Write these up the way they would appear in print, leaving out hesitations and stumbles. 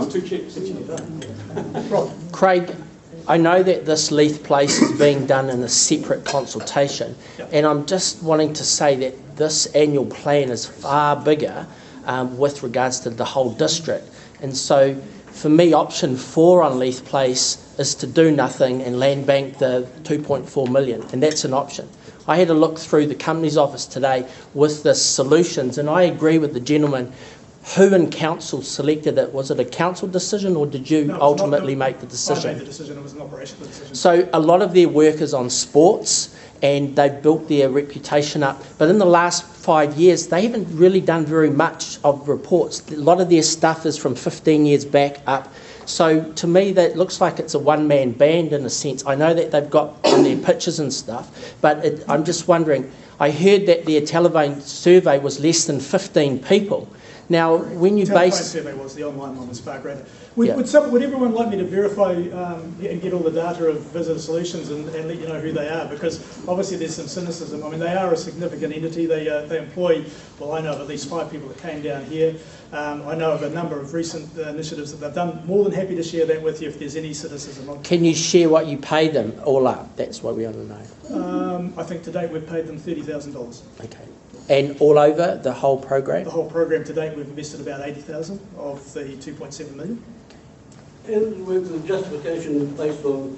It's too cheap. Craig, I know that this Leith Place is being done in a separate consultation, and I'm just wanting to say that this annual plan is far bigger with regards to the whole district. And so for me, option 4 on Leith Place is to do nothing and land bank the 2.4 million, and that's an option. I had a look through the company's office today with the solutions, and I agree with the gentleman. Who in council selected it? Was it a council decision, or did you ultimately make the decision? I made the decision. It was an operational decision. So a lot of their work is on sports, and they've built their reputation up. But in the last 5 years, they haven't really done very much of reports. A lot of their stuff is from 15 years back up. So to me, that looks like it's a one-man band in a sense. I know that they've got on their pictures and stuff, but I'm just wondering, I heard that their telephone survey was less than 15 people. Now, when you base... The survey was, the online one was far greater. Would everyone like me to verify and get all the data of Visitor Solutions and let you know who they are? Because obviously there's some cynicism. I mean, they are a significant entity. They employ, well, I know of at least 5 people that came down here. I know of a number of recent initiatives that they've done. More than happy to share that with you if there's any cynicism. Can you share what you pay them all up? That's what we want to know. I think to date we've paid them $30,000. Okay. And all over the whole program? The whole program to date we've invested about 80,000 of the 2.7 million. And with the justification based on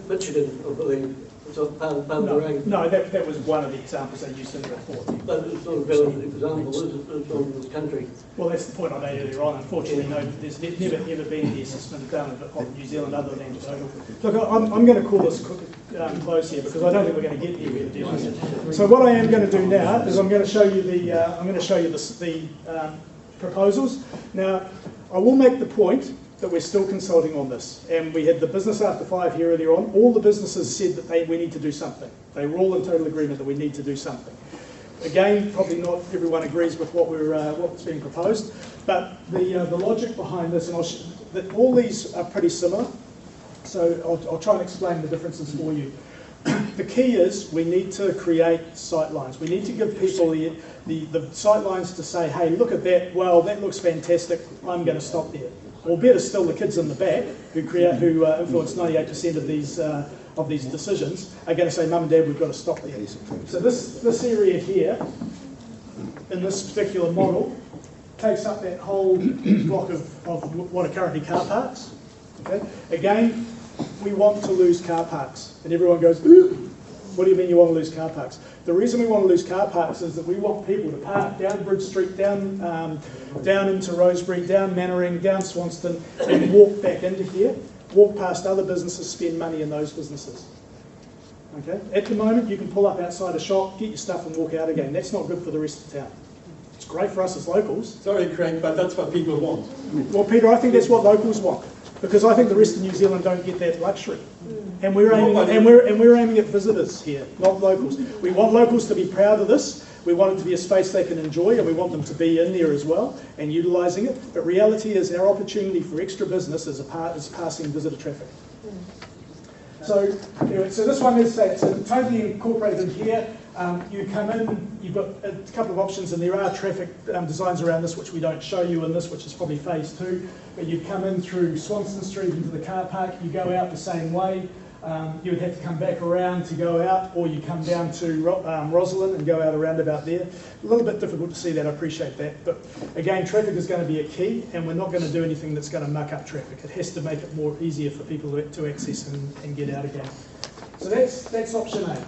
Michigan, I believe, it's part of the rank. No, that was one of the examples they used in the report. But it's not a valid example, is it? It's on the country. Well, that's the point I made earlier on. Unfortunately, no, there's never ever been the assessment done of New Zealand other than total. Look, I'm going to call this close here because I don't think we're going to get anywhere to deal with it. So what I am going to do now is I'm going to show you the proposals. Now, I will make the point that we're still consulting on this, and we had the business after 5 here earlier on. All the businesses said that we need to do something. They were all in total agreement that we need to do something. Again, probably not everyone agrees with what's being proposed, but the logic behind this, and that all these are pretty similar. So I'll try and explain the differences for you. The key is we need to create sight lines. We need to give people the sight lines to say, hey, look at that. Well, that looks fantastic. I'm going to stop there. Or better still, the kids in the back who influence 98% of these decisions are going to say, Mum and Dad, we've got to stop there. So this area here, in this particular model, takes up that whole block of what are currently car parks. Okay? Again, we want to lose car parks. And everyone goes, ooh, what do you mean you want to lose car parks? The reason we want to lose car parks is that we want people to park down Bridge Street, down into Rosebery, down Mannering, down Swanston, and walk back into here, walk past other businesses, spend money in those businesses. Okay? At the moment, you can pull up outside a shop, get your stuff and walk out again. That's not good for the rest of town. It's great for us as locals. Sorry, Craig, but that's what people want. Well, Peter, I think that's what locals want, because I think the rest of New Zealand don't get that luxury. And we're aiming at visitors here, not locals. We want locals to be proud of this. We want it to be a space they can enjoy, and we want them to be in there as well and utilising it. But reality is our opportunity for extra business is passing visitor traffic. So anyway, so this one is totally incorporated in here. You come in, you've got a couple of options, and there are traffic designs around this which we don't show you in this, which is probably phase 2. But you come in through Swanston Street into the car park, you go out the same way. You would have to come back around to go out, or you come down to Rosalind and go out around about there. A little bit difficult to see that, I appreciate that. But again, traffic is going to be a key, and we're not going to do anything that's going to muck up traffic. It has to make it more easier for people to access and get out again. So that's option A.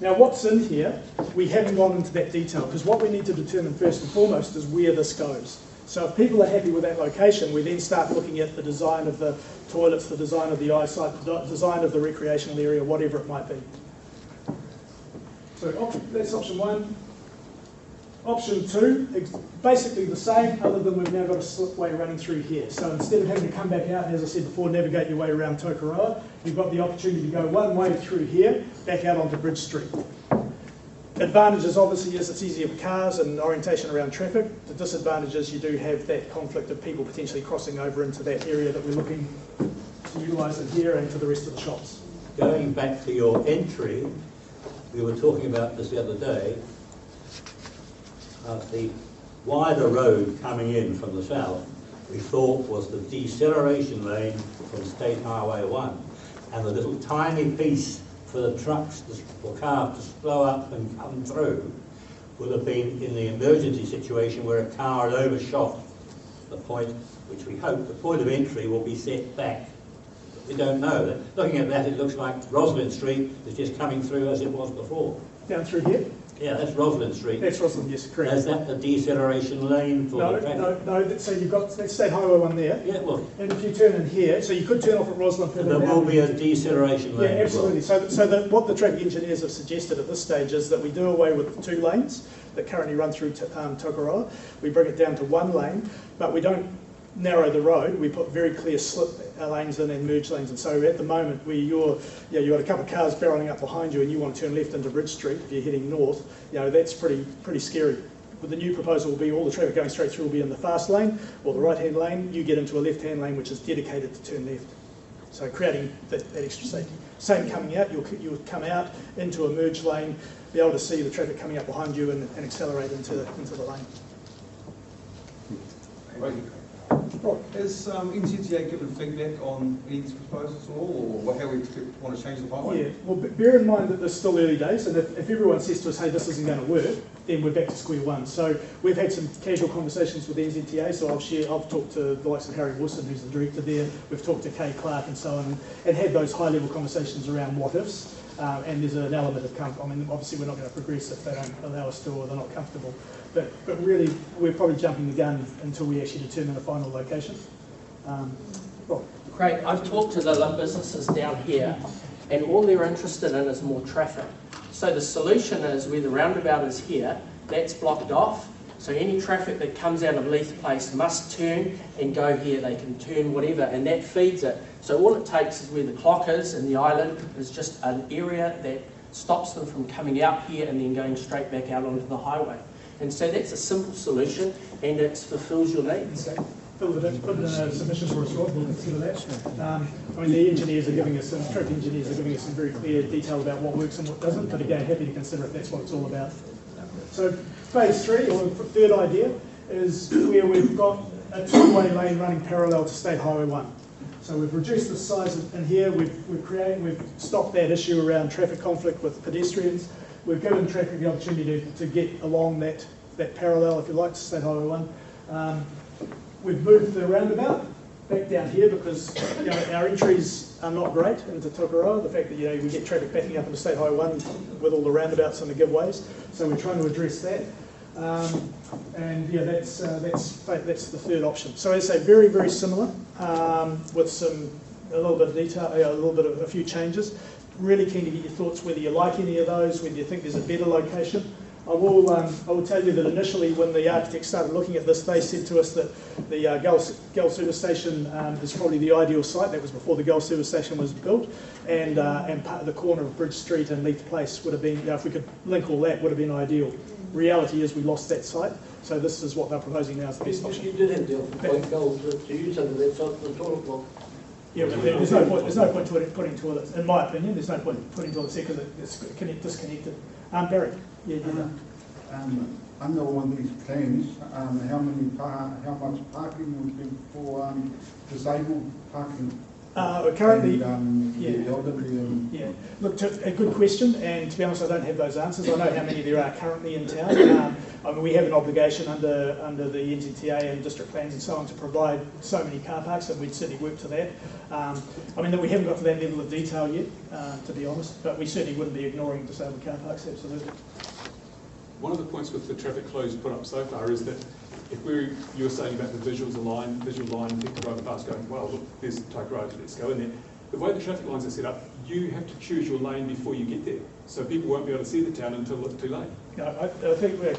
Now what's in here, we haven't gone into that detail, because what we need to determine first and foremost is where this goes. So if people are happy with that location, we then start looking at the design of the toilets, the design of the eyesight, the design of the recreational area, whatever it might be. So that's option 1. Option 2, basically the same, other than we've now got a slipway running through here. So instead of having to come back out and, as I said before, navigate your way around Tokoroa, you've got the opportunity to go one way through here, back out onto Bridge Street. Advantages obviously is it's easier for cars and orientation around traffic. The disadvantage is you do have that conflict of people potentially crossing over into that area that we're looking to utilise in here and to the rest of the shops. Going back to your entry, we were talking about this the other day, the wider road coming in from the south we thought was the deceleration lane from State Highway 1, and the little tiny piece for the trucks or cars to slow up and come through would have been in the emergency situation where a car had overshot the point, which we hope the point of entry will be set back. But we don't know. Looking at that, it looks like Roslyn Street is just coming through as it was before. Down through here? Yeah, that's Roslyn Street. That's Roslyn, yes, correct. Is that the deceleration lane for the traffic? No, so you've got that's State Highway 1 there. Yeah, well, And if you turn in here, so you could turn off at Roslyn further there down. will be a deceleration lane. Yeah, absolutely. So what the traffic engineers have suggested at this stage is that we do away with the 2 lanes that currently run through Tokoroa. We bring it down to 1 lane, but we don't narrow the road. We put very clear slip lanes in and merge lanes. And so at the moment, where you've got a couple of cars barrelling up behind you and you want to turn left into Bridge Street if you're heading north, that's pretty scary. With the new proposal will be all the traffic going straight through will be in the fast lane or the right-hand lane. You get into a left-hand lane which is dedicated to turn left. So creating that extra safety. Same coming out, you'll come out into a merge lane, be able to see the traffic coming up behind you and accelerate into the lane. Right. Has NZTA given feedback on any of these proposals at all, or how we want to change the highway? Yeah, well, bear in mind that there's still early days, and if everyone says to us, hey, this isn't going to work, then we're back to square one. So we've had some casual conversations with NZTA, so I've talked to the likes of Harry Wilson, who's the director there, we've talked to Kay Clark and so on, and had those high-level conversations around what-ifs, and there's an element of comfort. I mean, obviously we're not going to progress if they don't allow us to or they're not comfortable. But really, we're probably jumping the gun until we actually determine a final location. Rob. Craig, I've talked to the businesses down here, and all they're interested in is more traffic. So the solution is where the roundabout is here, that's blocked off. So any traffic that comes out of Leith Place must turn and go here. They can turn whatever, and that feeds it. So all it takes is where the clock is and the island is just an area that stops them from coming out here and then going straight back out onto the highway. And so that's a simple solution, and it fulfills your needs. Okay. Put it in a submission for us, Rob. We'll consider that. I mean, the engineers are giving us traffic engineers are giving us some very clear detail about what works and what doesn't. But again, happy to consider if that's what it's all about. So, phase 3, or third idea, is where we've got a 2-way lane running parallel to State Highway 1. So we've reduced the size in here. We've stopped that issue around traffic conflict with pedestrians. We've given traffic the opportunity to get along that parallel, if you like, to State Highway 1. We've moved the roundabout back down here because our entries are not great into Tokoroa. The fact that we get traffic backing up into State Highway 1 with all the roundabouts and the giveaways. So we're trying to address that. That's the third option. So as I say, very, very similar with a little bit of detail, a few changes. Really keen to get your thoughts whether you like any of those, whether you think there's a better location. I will tell you that initially when the architects started looking at this, they said to us that the Gull service station is probably the ideal site. That was before the Gull service station was built, and part of the corner of Bridge Street and Leith Place would have been, if we could link all that, would have been ideal. Reality is we lost that site, so this is what they're proposing now as the best option. You did have the offer by Gull to use some of that site for the toilet block. Yeah, but there's no point putting toilets, in my opinion, there's no point putting toilets there because it's disconnected. Barry? Yeah, under all these plans, how much parking would be for disabled parking? Currently, the elderly and Look, a good question, and to be honest, I don't have those answers. I know how many there are currently in town. We have an obligation under the NZTA and district plans and so on to provide so many car parks, and we'd certainly work to that. We haven't got to that level of detail yet, to be honest, but we certainly wouldn't be ignoring disabled car parks, absolutely. One of the points with the traffic flows put up so far is that if you were saying about the visual line, people driving past going, well, look, there's Tokoroa, let's go in there. The way the traffic lines are set up, you have to choose your lane before you get there. So people won't be able to see the town until it's too late. I think we've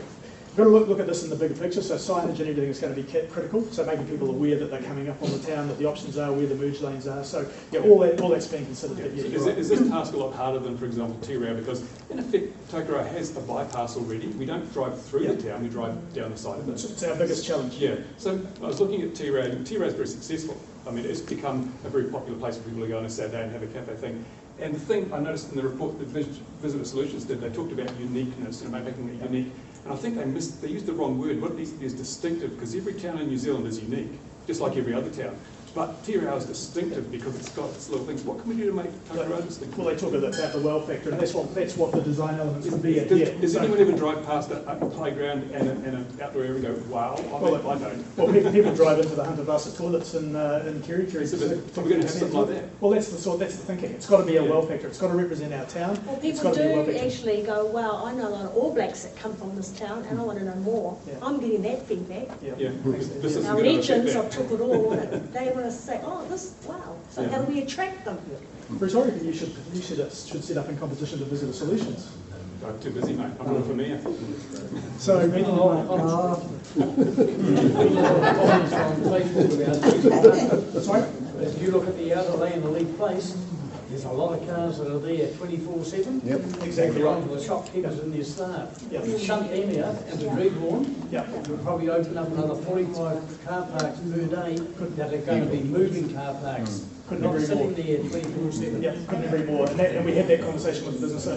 got to look at this in the bigger picture. So signage and everything is going to be critical. So making people aware that they're coming up on the town, that the options are, where the merge lanes are. So all that's being considered. Is this task a lot harder than, for example, T-Rail? Because in effect, Tokoroa has a bypass already. We don't drive through the town, we drive down the side of it. It's our biggest challenge. Yeah. So I was looking at T-Rail, and T-Rail is very successful. I mean, it's become a very popular place for people to go on a Saturday and have a cafe thing. And the thing I noticed in the report that Visitor Solutions did, they talked about uniqueness and making it unique. And I think they used the wrong word. What it needs to be is distinctive, because every town in New Zealand is unique. just like every other town. But Tirau is distinctive because it's got its little things. What can we do to make Tokoroa distinctive? Well, they talk about the well factor, and that's what the design elements would be. Does anyone ever drive past a playground and an outdoor area and go, wow? I don't. Well, people drive into the Hunter Bassett toilets in Kirikiri. So we're going to have something like that? Well, that's the thinking. It's got to be a well factor. It's got to represent our town. Well, It's people got to be a well do factor. actually go, wow, I know a lot of All Blacks that come from this town and I want to know more. Yeah. I'm getting that feedback. Yeah. This is Our going to legends affect of Tokoroa, they want to say, oh, wow. So Yeah. how do we attract them? Bruce, I reckon you should set up in competition to Visitor Solutions. that. I'm too busy, mate. I'm not for me. So, sorry? If you look at the outer lane of Leaf Place, there's a lot of cars that are there 24/7. Yep. Exactly right. The shopkeepers and their staff. Yeah. Shunt them out into Dreadlawn. Yeah. We'll probably open up another 45 car parks per day that are going to be moving car parks. Couldn't Not agree more. sitting there 24/7. Yeah, couldn't agree more. And we had that conversation with the business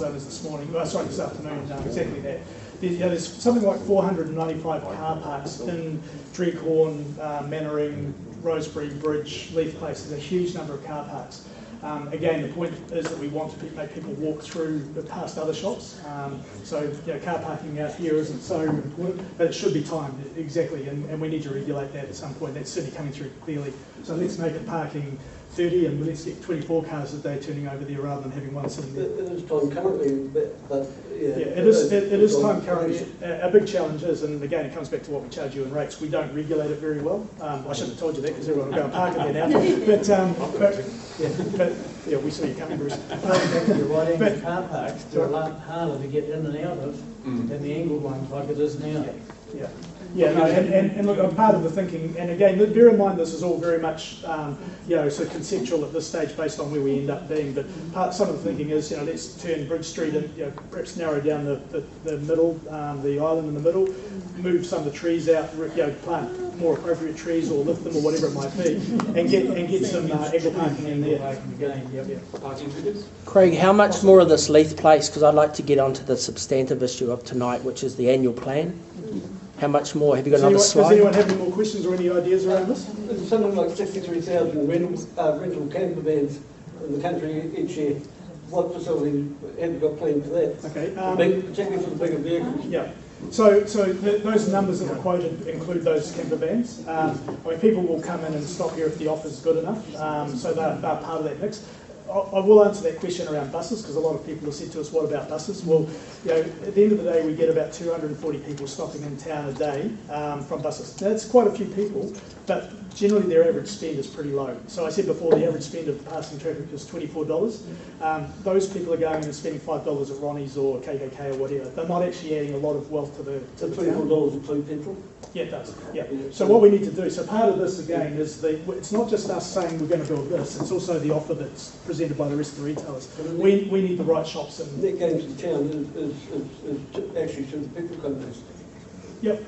owners this morning, sorry, this afternoon, exactly that. There's something like 495 car parks in Dreghorn, Mannering, Rosebery, Bridge, Leaf Place. There's a huge number of car parks. Again, the point is that we want to make people walk through past other shops. So car parking out here isn't so important, but it should be timed, exactly, and we need to regulate that at some point. That's certainly coming through clearly. So let's make it parking 30 and let's get 24 cars a day turning over there rather than having one sitting there. It is time currently, but yeah. Yeah, it is time currently. Our big challenge is, and again it comes back to what we charge you in rates, we don't regulate it very well. I shouldn't have told you that because everyone will go and park it there now. But we saw you coming, Bruce. You're right, angle car parks, they're a lot harder to get in and out of than the angled ones like it is now. Yeah, no, and look, part of the thinking, and again, bear in mind this is all very much, sort of conceptual at this stage based on where we end up being, but some of the thinking is, let's turn Bridge Street and, perhaps narrow down the middle, the island in the middle, move some of the trees out, plant more appropriate trees or lift them or whatever it might be, and get some angle parking in there. Parking figures? Craig, how much more of this Leith Place, because I'd like to get onto the substantive issue of tonight, which is the annual plan. How much more? Have you got another slide? Does anyone have any more questions or any ideas around this? There's something like 63,000 rental camper vans in the country each year. What facility have you got planned for that? Okay. Particularly for the bigger vehicles. Yeah. So those numbers that were quoted include those camper vans. People will come in and stop here if the offer is good enough. So they're part of that mix. I will answer that question around buses because a lot of people have said to us, what about buses? Well, at the end of the day, we get about 240 people stopping in town a day from buses. Now, that's quite a few people, but generally their average spend is pretty low. So I said before, the average spend of passing traffic is $24. Those people are going and spending $5 at Ronnie's or KKK or whatever. They're not actually adding a lot of wealth to the $24 include petrol? Yeah, it does. Yeah. So what we need to do, so part of this again is it's not just us saying we're going to build this, it's also the offer that's presented by the rest of the retailers. We need the right shops. And net gain to the town is actually to the petrol companies. Yep.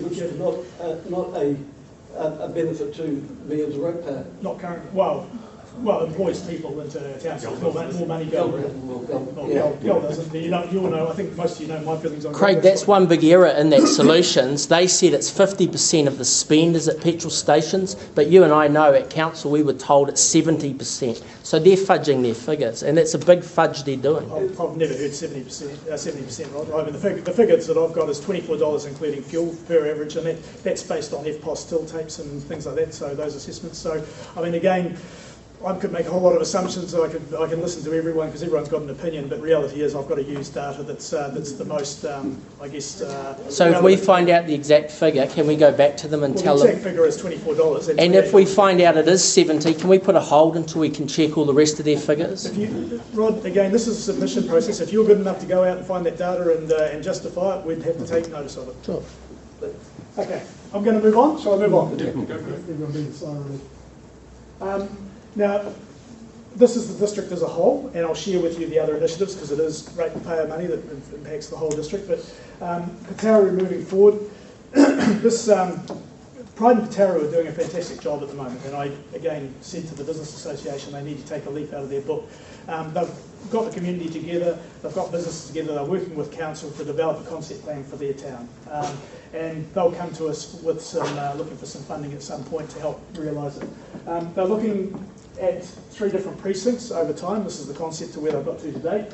Which is not a benefit to me as a ratepayer. Not currently. Well, employs people into town, so more money going around. Gold doesn't. You'll know, I think most of you know my feelings on Craig, gold. that's one big error in that solutions. They said it's 50% of the spend is at petrol stations, but you and I know at council we were told it's 70%. So they're fudging their figures, and it's a big fudge they're doing. I've never heard 70%, right? I mean, the figures that I've got is $24 including fuel per average, and that's based on FPOS still tapes and things like that, so those assessments. So, I mean, again, I could make a whole lot of assumptions, so I can listen to everyone because everyone's got an opinion, but reality is I've got to use data that's the most, So if we find out the exact figure, can we go back to them and tell them? The exact figure is $24. And if we find out it is 70, can we put a hold until we can check all the rest of their figures? Rod, again, this is a submission process. If you're good enough to go out and find that data and justify it, we'd have to take notice of it. Sure. Okay, I'm going to move on. Shall I move on? Yeah, go for it. Everyone being silent. Now, this is the district as a whole, and I'll share with you the other initiatives because it is ratepayer money that impacts the whole district. But Patara moving forward, this Pride and Patara are doing a fantastic job at the moment, and I again said to the Business Association they need to take a leaf out of their book. They've got the community together, they've got businesses together, they're working with council to develop a concept plan for their town. And they'll come to us with some, looking for some funding at some point to help realise it. They're looking at 3 different precincts over time. This is the concept to where they've got to today.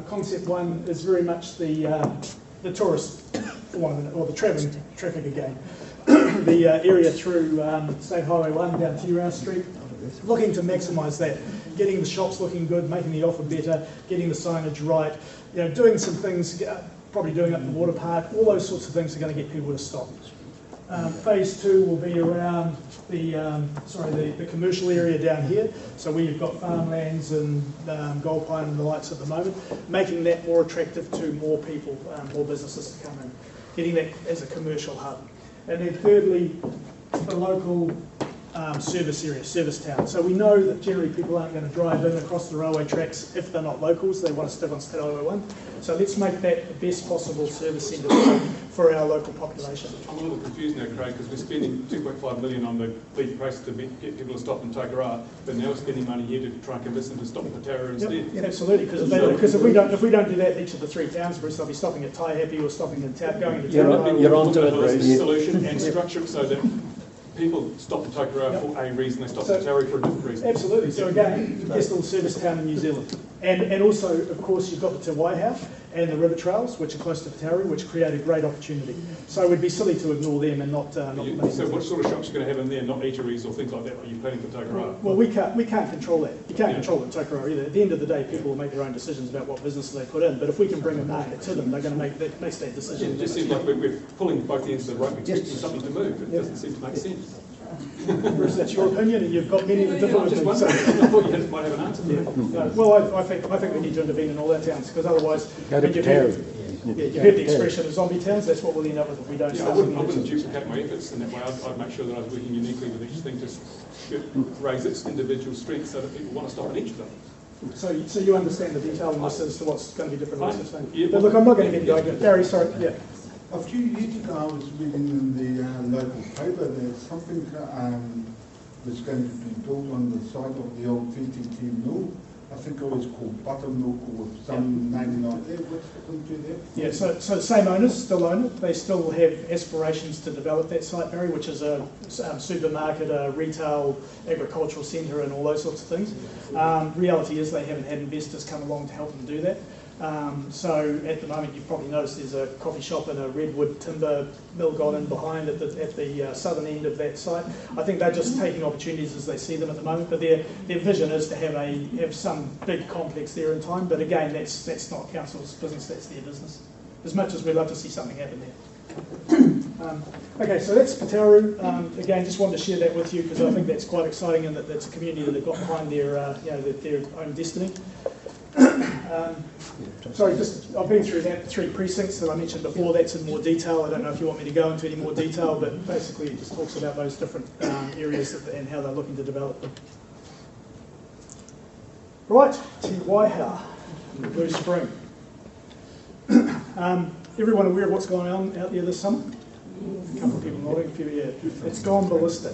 Concept 1 is very much the tourist one, or the travelling traffic again. The area through State Highway 1 down T-Round Street, looking to maximise that, getting the shops looking good, making the offer better, getting the signage right, doing some things, probably doing up the water park, all those sorts of things are going to get people to stop. Phase 2 will be around the commercial area down here, so where you've got farmlands and gold pine and the lights at the moment, making that more attractive to more people, more businesses to come in, getting that as a commercial hub. And then thirdly, the local service area, service town. So we know that generally people aren't going to drive in across the railway tracks if they're not locals, they want to stick on State Highway 1. So let's make that the best possible service centre for our local population. I'm a little confused now, Craig, because we're spending $2.5 million on the lead price to get people to stop in Tokoroa, but now we're spending money here to try and convince them to stop at Tara instead. Yep, absolutely, because if we don't do that in each of the 3 towns, they'll be stopping at Taihape or stopping in going to Tokoroa. You're on to it, solution and structure it so that people stop in Tokoroa for a reason, they stop in Tara for a different reason. Absolutely. So again, the best little service town in New Zealand. And also, of course, you've got the Te Waihau and the river trails, which are close to Te which create a great opportunity. So we'd be silly to ignore them and not. So what sort of shops are you going to have in there? Not eateries or things like that? Are you planning for Tokoroa? Well, we can't control that. You can't control it in Tokoroa either. At the end of the day, people will make their own decisions about what businesses they put in. But if we can bring a market to them, they're going to make that decision. It just seems like we're pulling both ends of the rope, expecting something to move. It doesn't seem to make sense. Bruce, that's your opinion, and you've got many different opinions. I thought you might have an answer. Well, I think we need to intervene in all our towns, because otherwise, you've heard the expression of zombie towns. That's what we'll end up with if we don't. I wouldn't duplicate my efforts in that way. I'd make sure that I was working uniquely with each thing to raise its individual strengths so that people want to stop in each of them. So you understand the detail in this as to what's going to be different. But look, I'm not going to get into it. Gary, sorry. Yeah. A few years ago, I was reading in the local paper that something was going to be built on the site of the old TTT mill. I think it was called Buttermilk or some name like that. What's happened to that? Yeah, so the same owners still own it. They still have aspirations to develop that site, Barry, which is a supermarket, a retail, agricultural centre and all those sorts of things. Reality is they haven't had investors come along to help them do that. So at the moment, you've probably noticed there's a coffee shop and a redwood timber mill gone in behind at the southern end of that site. I think they're just taking opportunities as they see them at the moment, but their vision is to have some big complex there in time. But again, that's not council's business, that's their business. As much as we'd love to see something happen there. Okay, so that's Pataru. Again, just wanted to share that with you because I think that's quite exciting, and that's a community that have got behind their own destiny. Sorry, I've been through that 3 precincts that I mentioned before. That's in more detail. I don't know if you want me to go into any more detail, but basically it just talks about those different areas and how they're looking to develop them. Right, Te Waihau, Blue Spring. Everyone aware of what's going on out there this summer? A couple of people nodding, a few, yeah. It's gone ballistic.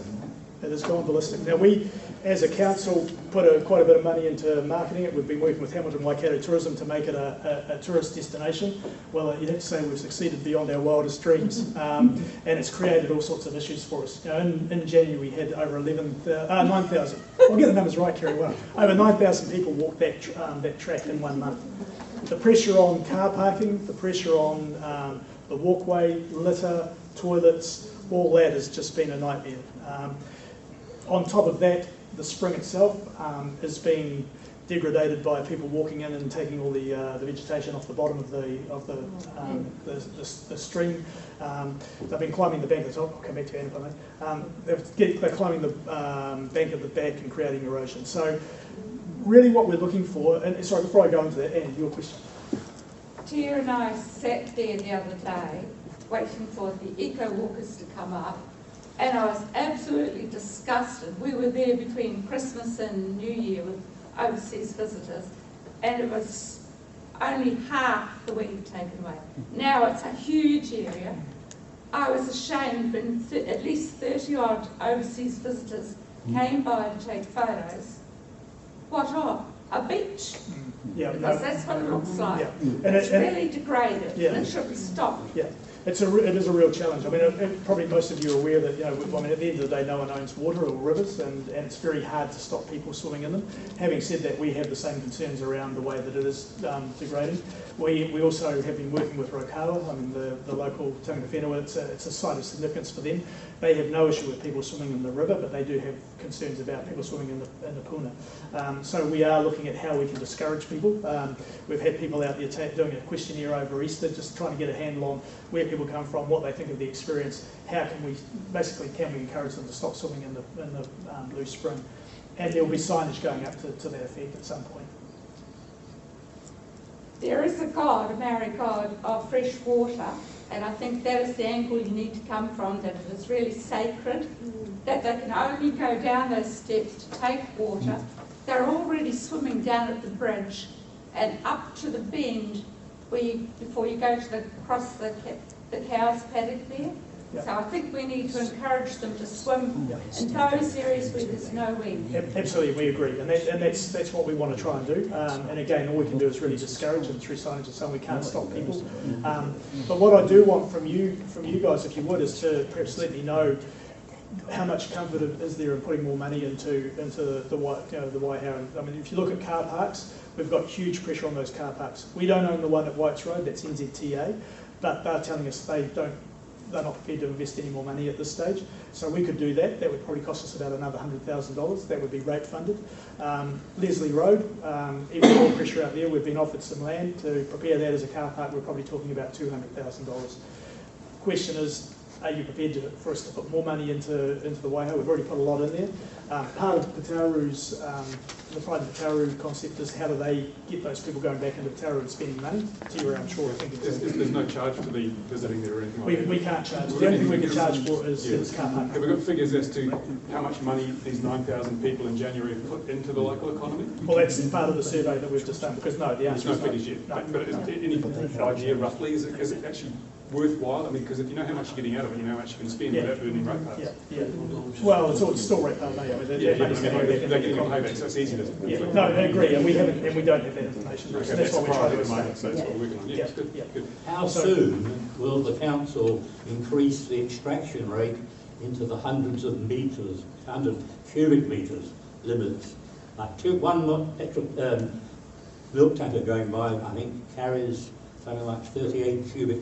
It has gone ballistic. Now we, as a council, put quite a bit of money into marketing it. We've been working with Hamilton Waikato Tourism to make it a tourist destination. Well, you'd have to say we've succeeded beyond our wildest dreams, and it's created all sorts of issues for us. In January we had over 9,000. I'll get the numbers right, Kerry. Well, over 9,000 people walked that track in 1 month. The pressure on car parking, the pressure on the walkway, litter, toilets, all that has just been a nightmare. On top of that, the spring itself has been degraded by people walking in and taking all the vegetation off the bottom of the stream. They've been climbing the bank at the top. I'll come back to Anna on that. They're climbing the bank at the back and creating erosion. So really what we're looking for, and sorry, before I go into that, Anna, your question. Tia and I sat there the other day waiting for the eco-walkers to come up, and I was absolutely disgusted. We were there between Christmas and New Year with overseas visitors, and it was only half the weed taken away. Now it's a huge area. I was ashamed when at least 30 odd overseas visitors came by to take photos. What of? a beach, Yeah, because that's what it looks like. Yeah. It's really degraded, Yeah. and it should be stopped. Yeah, it is a real challenge. I mean, probably most of you are aware that, you know, I mean, at the end of the day, no one owns water or rivers, and it's very hard to stop people swimming in them. Having said that, we have the same concerns around the way that it is degrading. We also have been working with Waikato, I mean, the local tangata whenua, it's a site of significance for them. They have no issue with people swimming in the river, but they do have concerns about people swimming in the puna. So we are looking at how we can discourage people. We've had people out there doing a questionnaire over Easter, just trying to get a handle on where people come from, what they think of the experience, how can we encourage them to stop swimming in the Blue Spring. And there will be signage going up to that effect at some point. There is a God, a Maori God of fresh water, and I think that is the angle you need to come from, that it is really sacred, that they can only go down those steps to take water. They're already swimming down at the bridge and up to the bend before you go to across the cow's paddock there. Yeah. So I think we need to encourage them to swim in those areas where there's no wind. Absolutely, we agree, and that's what we want to try and do. And again, all we can do is really discourage them through signage and saying we can't stop people. But what I do want from you guys, if you would, is to perhaps let me know how much comfort is there in putting more money into the Waihao. I mean, if you look at car parks, we've got huge pressure on those car parks. We don't own the one at Whites Road, that's NZTA, but they're telling us they're not prepared to invest any more money at this stage. So we could do that. That would probably cost us about another $100,000. That would be rate funded. Leslie Road, even more pressure out there. We've been offered some land to prepare that as a car park. We're probably talking about $200,000. Question is, are you prepared for us to put more money into the Waihao? We've already put a lot in there. Part of Pataru's, the Pride of Pataru concept is how do they get those people going back into Pataru and spending money? To you around shore, I think. There's no charge for the visiting there or anything like that? We can't charge. The only thing we can charge for is car park. Have we got figures as to how much money these 9,000 people in January have put into the local economy? Well, that's part of the survey that we've just done, because no, the There's answer no is no. figures yet. No. But any idea roughly, is it actually worthwhile? I mean, because if you know how much you're getting out of it, you know how much you can spend without earning rate payments. Yeah. Well, it's still rate pay money. I mean, they're getting a payback, so it's easy to... Yeah, no, I agree, and we don't have that information. Okay, So that's what we try to at the explain. moment, so that's what we're working on. Yeah, good. How soon will the council increase the extraction rate into the hundreds of metres, 100 cubic metres limits? Like one extra milk tanker going by, I think, carries something like 38 cubic